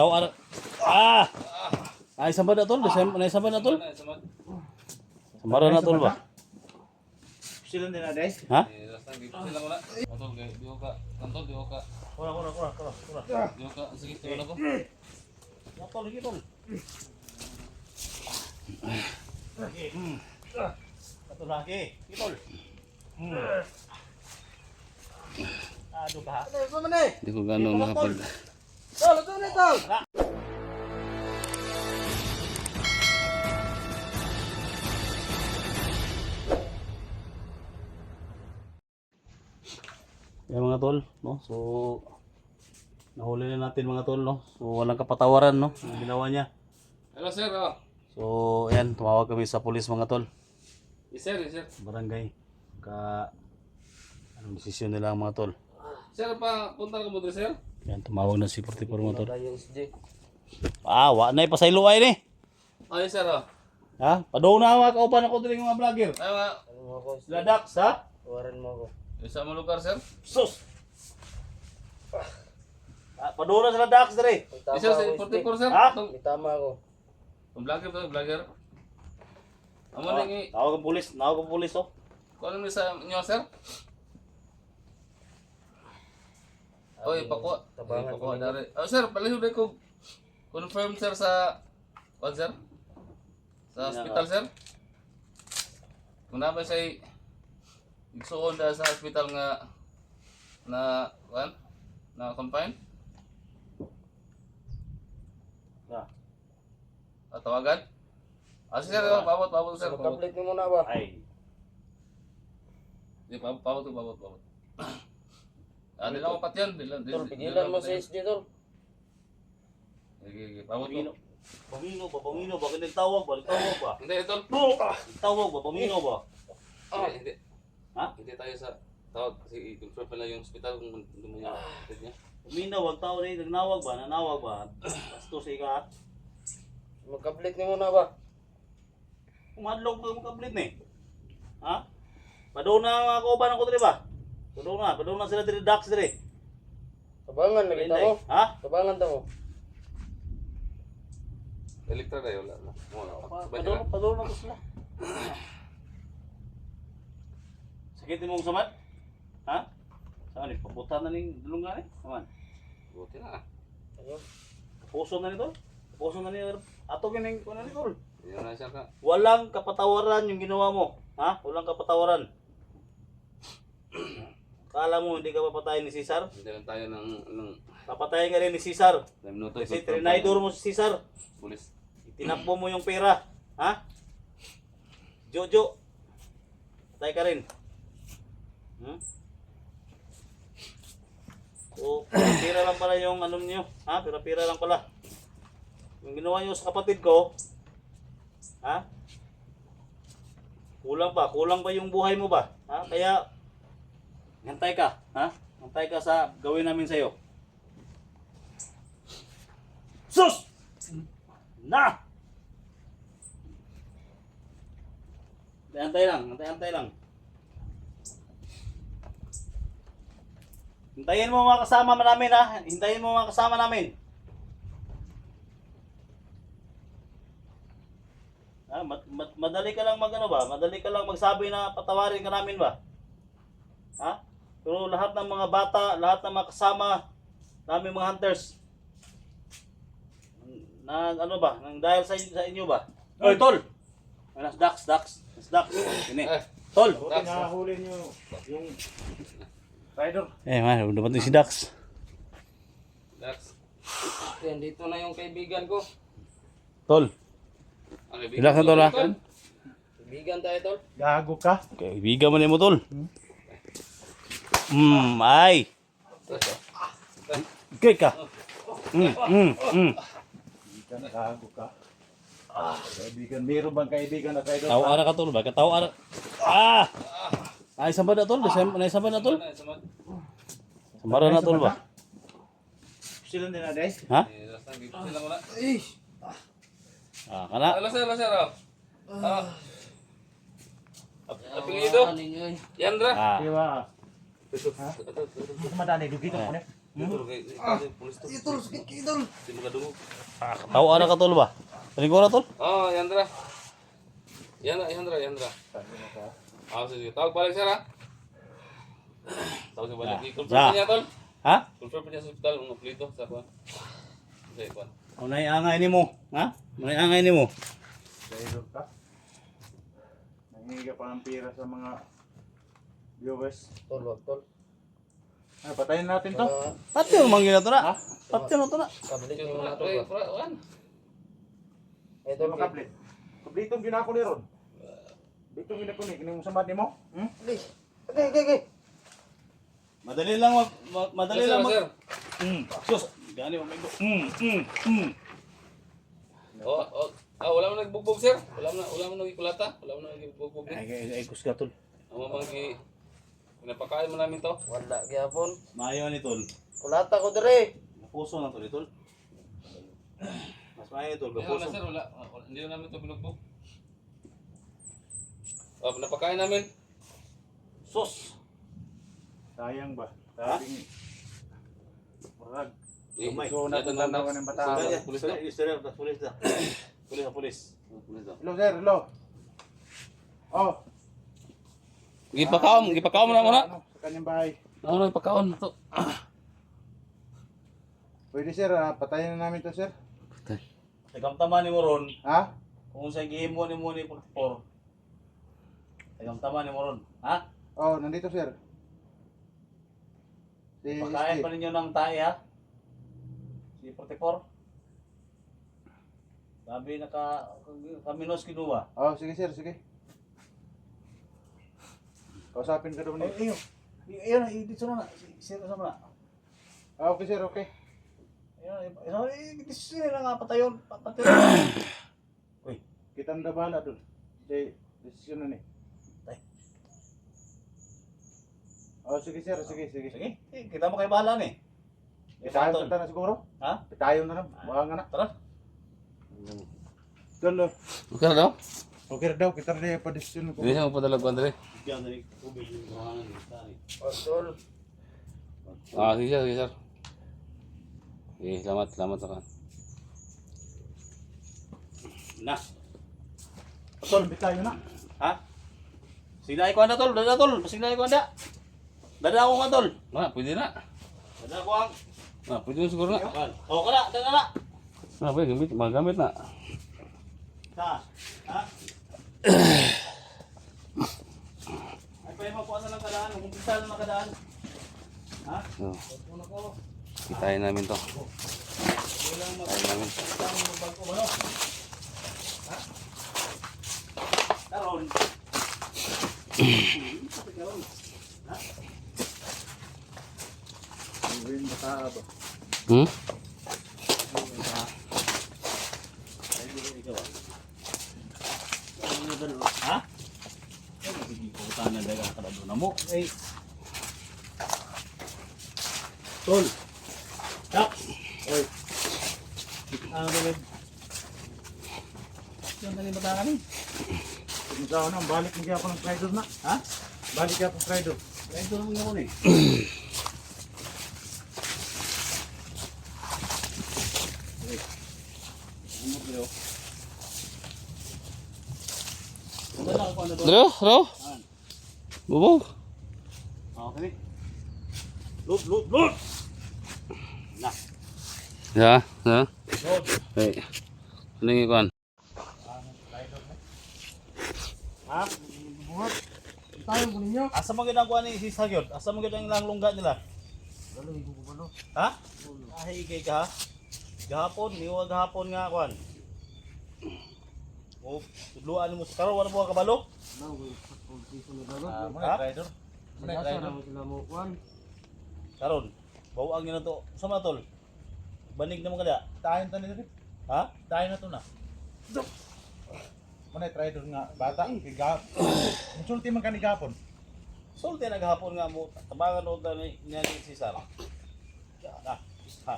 Tahu ada. Ah. Ay sampai na tol, sampai na tol. Sambaran na tol ba? Silan din na day. Ha? Sila mo na. Matol kay diyo ka. Kantol diyo ka. Kura. Diyo ka. Sige, tuwa na ko. Tol lagi tol. Lagi. Satu lagi. Tol. Aduh ka. Ano man eh? Hindi ko gano'ng makapag... Tol, ito na tol. Yan mga tol, no? So nahuli na natin mga tol, no? So walang kapatawaran, no? Ang ginawa niya. Hello sir, oh. So ayan, tumawag kami sa pulis mga tol. Yes sir, yes sir. Barangay. Anong desisyon nila mga tol? Sir, pa punta ka mo dito sir? Yan, tumawag na si 44 mga tol. Wa na pasaylo ay ni. Oh, yes sir, oh. Ha? Padaw na ako kauban ako diri mga vlogger. Ay, mga... Sila Dax, ha? Tawaran mo ako. Isa mo lugar sir? Sus. Padaw na sila Dax diri. Yes sir, 44 sir. Ha? May tama ako. Ang vlogger to, vlogger. Amo Ah, nang i... Tawag ang pulis oh. Kung ano sa inyo sir? Oy, pako. Tabangan Pako ko ninyo. dari. Oh sir, palihog na ko confirm sir sa... What sir? Sa hospital sir? Kung na ba siya igsuon da sa hospital nga na kan na confine Na. tawagan sir pabot sir pabot Magka-plate mo muna ba? Ay. di pabot di lang upat yan Tol, pigilan mo sa SD tol. sige pabot Pamino. mo Pamino ba? Bakit nagtawag ba? hindi tol Tawag ba? Pamino ba? hindi Ha? hindi tayo sa tawag kasi i-confirm pala yung hospital kung dumo yung test niya Pamino, wag tao rin. Nagnawag ba? Nanawag ba? Bastos ka. Magka-plate mo muna ba? Kumadlog pa mo complete ni. Ha? Padaw na ako ba ako diri ba? Padaw na sila diri Dax diri. Tabangan, nakita mo? Ha? Tabangan ta mo. elektra tayo wala na sabay sila Padaw na ko sila. Sakit mo samad? Ha? Saan ni pabutan na ning dulungan ni? Aman. buti na Ayun. Puso na nito. Puso na ni ato gining kuno ni tol. yun na sir ka Walang kapatawaran yung ginawa mo. Ha? Walang kapatawaran. Kala mo hindi ka papatayin ni Cesar? hindi lang tayo ng Papatayin ka rin ni Cesar. minuto Kasi trinidor mo si Cesar. pulis Itinakbo mo yung pera. Ha? Jojo. Patay ka rin. Hmm? So, pira lang pala yung ano niyo. Ha? Pira lang pala. Yung ginawa niyo sa kapatid ko. Ha? Kulang pa yung buhay mo ba? Ha? Kaya hantay ka, ha? Hantay ka sa gawin namin sa iyo. Sus! Na! Hantay lang. Hintayin mo mga kasama namin, ha? Hintayin mo mga kasama namin. Ah, madali ka lang madali ka lang magsabi na patawarin ka namin ba? Ha? Pero lahat ng mga bata, lahat ng mga kasama namin mga hunters na ano ba, nang dahil sa inyo ba? Oy, tol. Dax. Ini. Tol. Buti nahuli niyo yung rider. Man, dumating si Dax. Dax Yan, dito na yung kaibigan ko. Tol. ano Relax na tol, ha? Kaibigan tayo tol. Gago ka. Kaibigan mo na mo, tol. Ay. Okay ka. Gago ka. Kaibigan, meron bang kaibigan na kayo? Tawa na ka, tol. Baka tawa na. Ay, samba na, tol. Samba na, tol. Sambara na, tol ba? Silan din na day. Ha? sila mo na Kana. hello sir apelido Yandra Ah. Diba? Madali, dugi ka mo na. Idol kay pulis to. Idol, sakit ka, idol. Di mo kadungog. Tawa na ka tol ba? Panigura tol? Oh, Yandra. Yandra. Sige. Tawag balik sir ha. Tawag balik. I-confirm niya tol. Ha? Confirm niya sa hospital ang plito sa kuan. Sa kuan. Unay angay nimo, ha? Unay angay nimo. Idol ka. Nangingi ka pa ng pira sa mga viewers. Tol, wag tol. Ay, patayin natin to. Pati yung mangina to na. Ha? Pati na to na. Kabalik yung mga Pre, tol. wan. Ito Idol, mga kablit. Kablitong ginako ni Ron. Bitong ginako ni. Kining samad ni mo? Okay. Madali lang madali lang Sir. Sus, gani mo mego. Wala mo nagbugbog sir. Wala mo nagikulata. Wala mo nagbugbog. Ay kus ka tol. Ang mamang pinapakain mo namin to. Wala, gyapon. Mayo ni tol. Kulata ko dire. Puso na tol, tol. Mas mayo tol, Wala puso. sir, wala. Hindi na namin to binugbog. Pinapakain namin. Sus. Sayang ba? Sabing marag. Umay. So, natutanaw ng bata. Pulis na. Pulis na. Pulis na. Hello sir, hello. Oh. Gipakaon mo na muna. Sa kanyang bahay. Ano ipakaon to? Pwede sir, patayin na namin to sir. Tagamtama ni mo ron, Ha? kung sa gihimo ni mo ni 44. Tagamtama ni mo ron, ha? Oh, nandito sir. Si Pakain Steve. pa ninyo ng tae, ha? Si 44. Sabi kaminos kinuha. Oh, sige sir, sige. Kausapin ka daw ni. Ayun, dito na. Sino sa na? Ah, okay sir, okay. Ayun, sino na nga patayon. Patayon. Uy, Kita na bahala doon. Desisyon na ni. Tay. Oh, sige sir, sige. sige. Kita mo kay bahala ni. Pitayon na na siguro? Ha? Pitayon na na. Baka nga na. Tara. Dolo. Okay na daw? Okay daw, kita na pa desisyon ko. Hindi siya magpadala ko Andre. Diyan na tubig yung buhangan ni tani. Tol. Sige sir. Salamat sa kan. Na. Tol, pitayon na. Ha? Sinay ko na tol, dada tol, sinay ko na. Dada ako nga tol. Pwede na. Dada ko ang. Pwede na siguro na. O kana, dada na. Pwede, magamit na. Ha? Ha? Ay pa mo kuha na lang kadaan, umpisa na lang kadaan. Ha? So, Una ko. kitain namin to. Walang Kitain namin. magbago ko ano? Ha? Karon. Karon. Ha? Uwin bata ba? Ha? Ay, magiging na daga ka na doon mo. Ay. Tol. Yak. Oy. Ano ba? Yan tani bata kami. Kung saan na, balik niya ako ng Friday na. Ha? Balik niya ako ng Friday. Ay, ito lang ako ni. Ano ba? Dala ko ano doon. Hello? Bubog? Okay. Load. Na. Ya. Load. Okay. Ano yung ikuan? Ha? Buhat. Tayo ko ninyo. Asa mo gid ang kuan ni si Sagyod? Asa mo gid ang ilang lungga nila? Dalo igo ko balo. Ha? Ay kay ka. Gahapon, niwa gahapon nga kuan. O tudluan mo sa karo wala mo kabalo? Nang ko piso ni dalo. Ha? Rider. Asa na mo sila mo kwan. Karon. Bawang niyo na to. Sama tol. Banig na mo kada. Tayo na nito. Ha? Tayo na to na. Manay rider nga bata. Kigap. Musulti man kanigapon. Sulti na gahapon nga mo tabangan og niya si Sara. Na. Ha.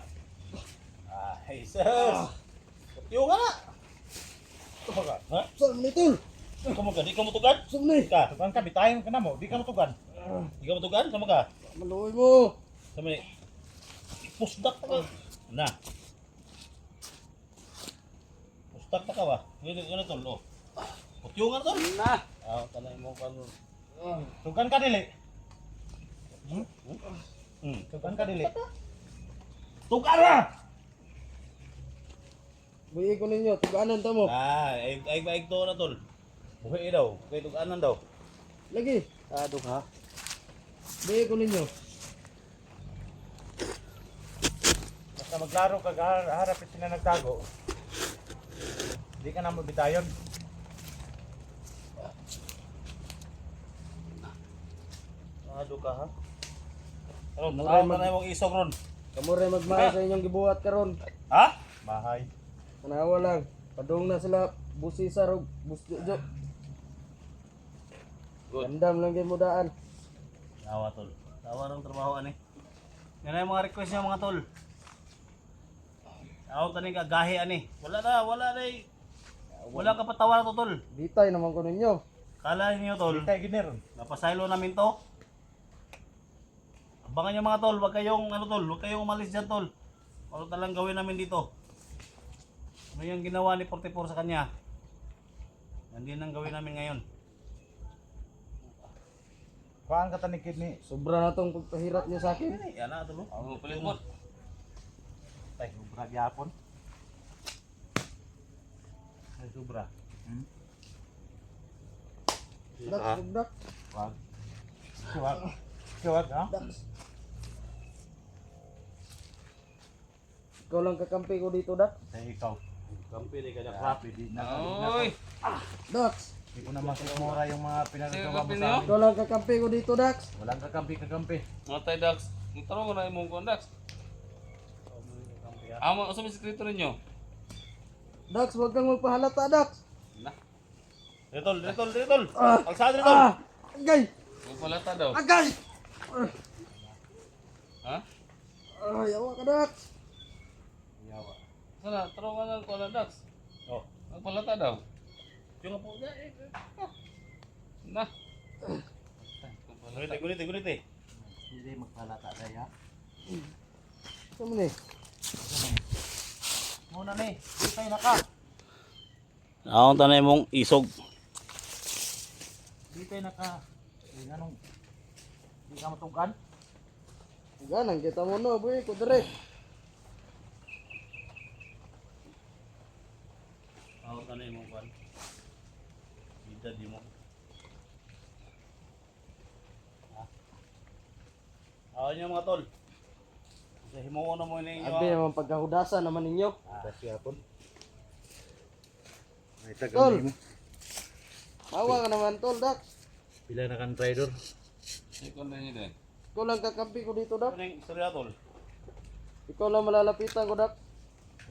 Ay, sus. Tiyo ka na. Ito ka. Ha? Saan ni tol? Kamu ka, di ka mutugan? Saan ni? Ka, Tugan ka, bitayin ka na mo. Di ka matugan. di ka mutugan? Kamu ka? Maluoy mo. Sama ni. Pusdak pa ka. Na. Pusdak pa ka ba? Ganito tol. Oh. Putyungan tol. Na. Tanay mo kan. Tukan ka dili. Tukan ka dili. Tukan na. Buhi ko ninyo, tuganan ta mo. Ay to na tol. Buhi daw. Kay tukanan daw. Lagi. Aduk ha. Buhi ko ninyo. Basta maglaro ka, harapit sila nagtago. Hindi ka na mabitayon. Aduk ka ha. Ron, Muray tanay mong isog ron. Kamo rin magmahay sa inyong gibuhat karon. Ha? Bahay. Tanawa lang. Padung na sila busisa ro busjo. Good. Gandam lang gyud mo daan. Tawa tol. Tawa ng trabaho ani. Yan ay mga request niya mga tol. Ako tani gahi ani. Wala na. Wala ka patawa to tol. Bitay naman ko ninyo. Kala niyo tol. Tayo giner. Napasaylo namin to. Abangan niyo mga tol, wag kayong huwag kayong umalis diyan tol. Ano talang gawin namin dito? Ano yung ginawa ni 44 sa kanya? Yan din ang gawin namin ngayon. Kuhaan ka tanikid ni. Sobra na tong pagpahirat niyo sa akin. Yan na tol. Ang palit mo. Tay, Sobra gyapon. ay sobra. Dak, dak. Wag. Kuwag. Kuwag ha? Ikaw lang kakampi ko dito, Dak. Sa ikaw. Kampi ni kada Happy di na. Oy. Dax, Hindi ko naman sigmura yung mga pinagagawa mo Sige, sa amin. ikaw lang kakampi ko dito, Dax. Walang kakampi. Mga tayo Dax. Itarong ko na imong kuwan Dax. Amo sa sekreto ninyo. Dax, huwag kang magpahalata, Dax. Na. Tol. Ah. Alsada tol. Agay! Ang palata daw. Agay! Ha? Yawa ka, Dax. Yawa. Sana tarong ka ng kuwan Dax. Oh. Ang palata daw. Yung po na Na. Guniti. Hindi magpalata tayo. Saan mo ni? Muna ni. Bitay na ka. Ako tanay mong isog. Bitay na ka. Anong? Hindi ka matungkan? Ganang kita mo no, boy. Kudere. Ako tanay mong kwan. Bida di mo. Ako niyo mga tol. Sa himuon na mo ninyo. Abi naman pagkahudasan naman ninyo. Kasi hapon. May Tol. tagal mo. Hawa ka naman, Tol, Dax. Pila na kang trader. Ikon na niyo din. Ikaw lang kakampi ko dito, Dax. Ano yung istorya tol? Ikaw lang malalapitan ko, Dax.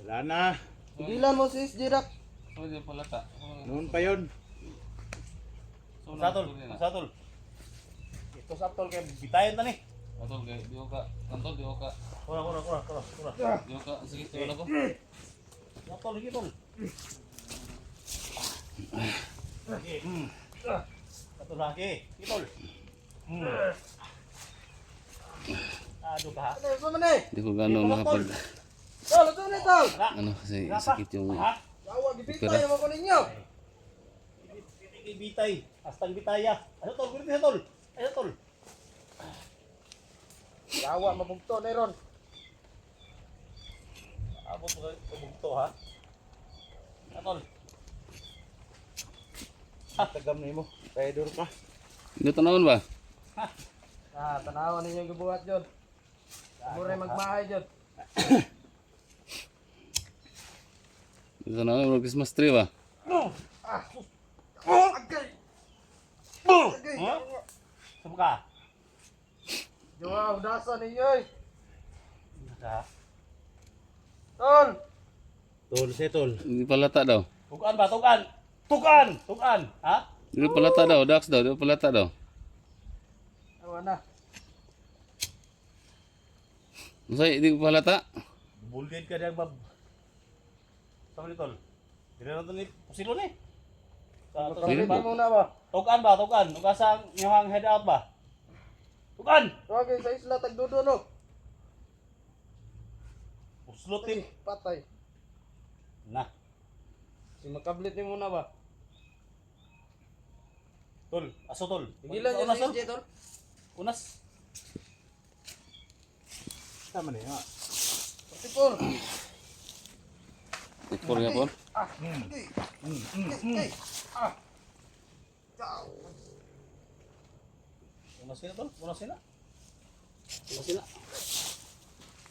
Wala na. Tigilan mo si SJ, Dax. So di palata. Noon pa yun. So Sa tol. Ito sa tol kay bitayan ta ni. Atol kay di ka. Kantol di ka. Kura. Di ka sige tulo ko. Sa tol lagi tol. Lagi. Satu lagi. Tol. Aduh ka. Ano, saan mo ni? Di ko gano'n makapag Tol, ito ni, Tol. ano kasi sakit yung Ha? Yawa, gibitay naman ko ninyo. Bitay. Astang bitaya. Ano tol? Guriti sa tol. Ano tol? Yawa, mabugto, Neron. Abot mo ka bugto ha? Ano tol? Tagam na mo. Trader ka. Dito naman ba? Tanawa ninyo gibuhat, Jod. Mure magmahay, Jod. Dito naman mag Christmas tree ba? Agay! Agay! Ha? Saan ka? Yawa, hudasan ninyo, eh. Ha? Tol! Tol, setol. Hindi palata daw. Tukan ba? Tukan! Ha? Hindi palata daw, Dax daw, di palata daw. Yawa na. Masay, di palata. Bulgid ka diyang bab. Saan ni tol? Hindi na ito ni Pusilo ni. Kapit mo na ba? Tukan ba? Tugasang niyong head out ba? Tukan! Tuwagay sa isla, tagdudo, no? Slutin. Patay. Na. Si makablit ni muna ba? Tol, aso tol. Tigilan niya Unas, si tol. SJ tol. Unas. Tama na yun. Tipol. Tikpor nga po. Unas sila tol. Unas sila. Unas sila.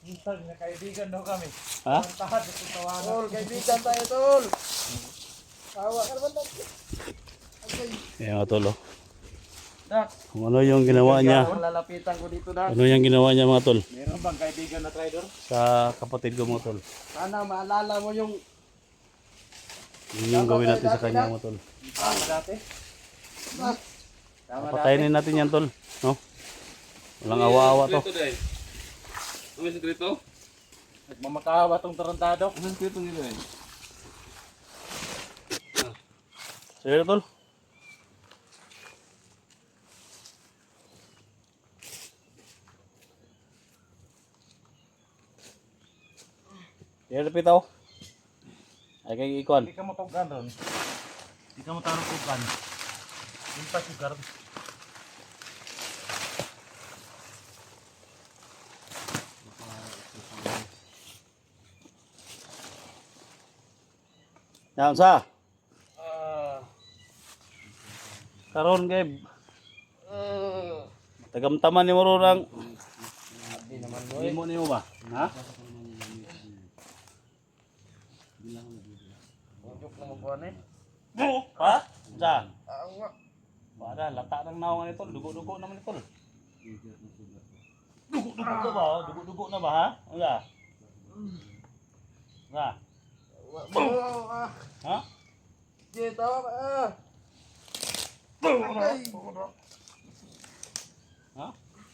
Minsan, na kaibigan daw kami. Ha? Tahan, ito tawanan. Tol, kaibigan tayo tol. Tawa ka naman tol. Okay. Ayan mga tol. Oh. Dak, Kung ano yung ginawa niya. ang lalapitan ko dito Dak. Ano yung ginawa niya mga tol. Meron bang kaibigan na trader? Sa kapatid ko mga tol. Sana maalala mo yung Yun yung gawin natin sa kanya mga tol. Tama dati. Dak. Tama dati. Patayin natin yan tol. No? Walang awa-awa to. Ano may sekreto? Nagmamakawa tong tarantado. Ano may sekreto nito eh? Sige tol. Yan lapit ako. Ay kay ikuan. Hindi ka mo tugan ron. Hindi ka mo tarong tugan. Hindi pa sugar. Yan sa. Ah. Karon kay tagamtaman ni mo rurang. Di naman mo Hindi mo niyo ba? Ha? Ujuk na magbuhan eh. Ha? Sa. Awa. Wala, lata ng naong nito. Dugo-dugo naman ito. Dugo-dugo na ba? Dugo-dugo na ba ha? Wala. Wala. Awa. Ha? Di tawa ka. Ay, Ha?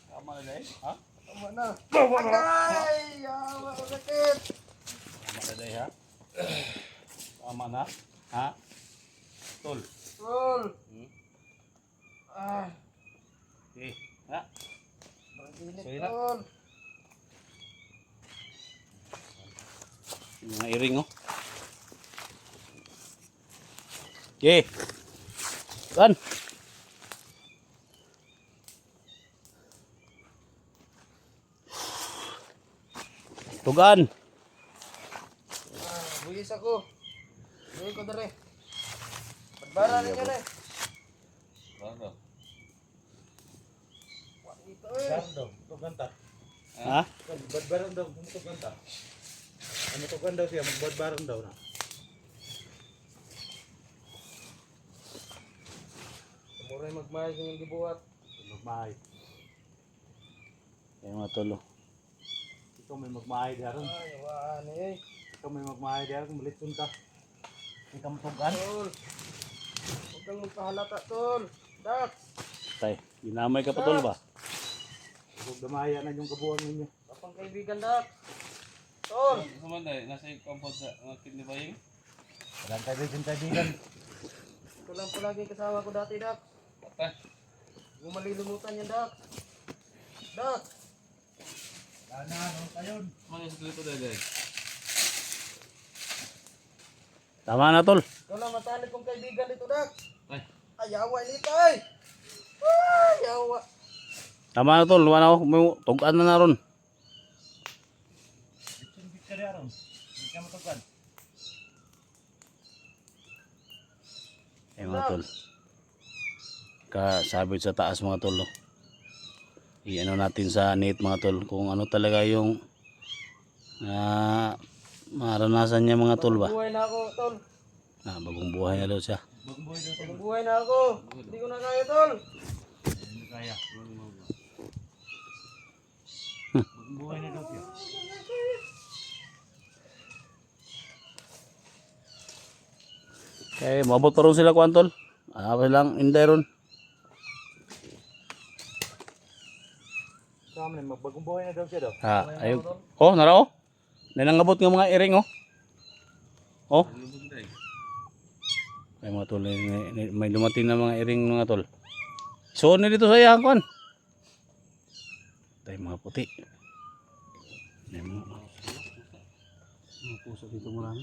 Tama na dahil? Ha? tama na. Ay, awa, sakit. Tama na dahil ha? Tama na? Ha? Tol. Tol. Hmm? Ah, Okay. Ha? maginit Sorry na. tol. Yung mga iring oh. Okay. Kan. Tugan. Ah, buwis ako. Buwis ko dere. Pagbara ninyo na eh. Ano? Wak dito eh. Gardo. Tugan ta. Ha? Badbarang daw. Tugan ta. Ano tugan daw siya? Magbadbarang daw na. Muray magmayag yung gibuhat. Magmahay. Kaya mga tolo. Ikaw may magmahay daron. Ay, waan eh. Ikaw may magmahay daron. Malitsun ka. Hindi ka matugan. Tol. Huwag kang magpahalata tol. Dak. Tay, ginamay ka pa tol ba? Huwag damaya na yung kabuhan ninyo. Kapang kaibigan dak. Tol. Sumanday, nasa compound sa mga kidney buying. Walang kaibigan. Ito lang palagi kasama ko dati dak. Patay. Huwag malilimutan yan dak. Dak. Ano tayon? Ano may sekreto dahil? Tama na tol. Ikaw lang matalik kong kaibigan dito dak. Ay. Ayawa nito ay. Ayawa. Tama na tol. Wala ako. May tugan na na ron. Bitsun ka daron. Hindi ka matugan. Eh mga tol. Kasabit sa taas mga tol. No? I-ano natin sa net mga tol. Kung ano talaga yung maranasan niya mga tol ba. Buhay na ako tol. Bagong buhay na daw siya. Bagboy daw siya. Buhay na ako. Hindi ko na kaya tol. Hindi kaya. Bagboy na daw siya. Okay, mabot pa rin sila kuwan tol. Lang inday ron. Kami magbagong buhay na daw siya daw. Ayun. Oh, nara oh. Nanangabot ng mga iring oh. Oh. Ay mga tol, may dumating na mga iring mga tol. So, dito sa iyang kuwan. Tayo mga puti. Ay, mga- Mga puso dito marami.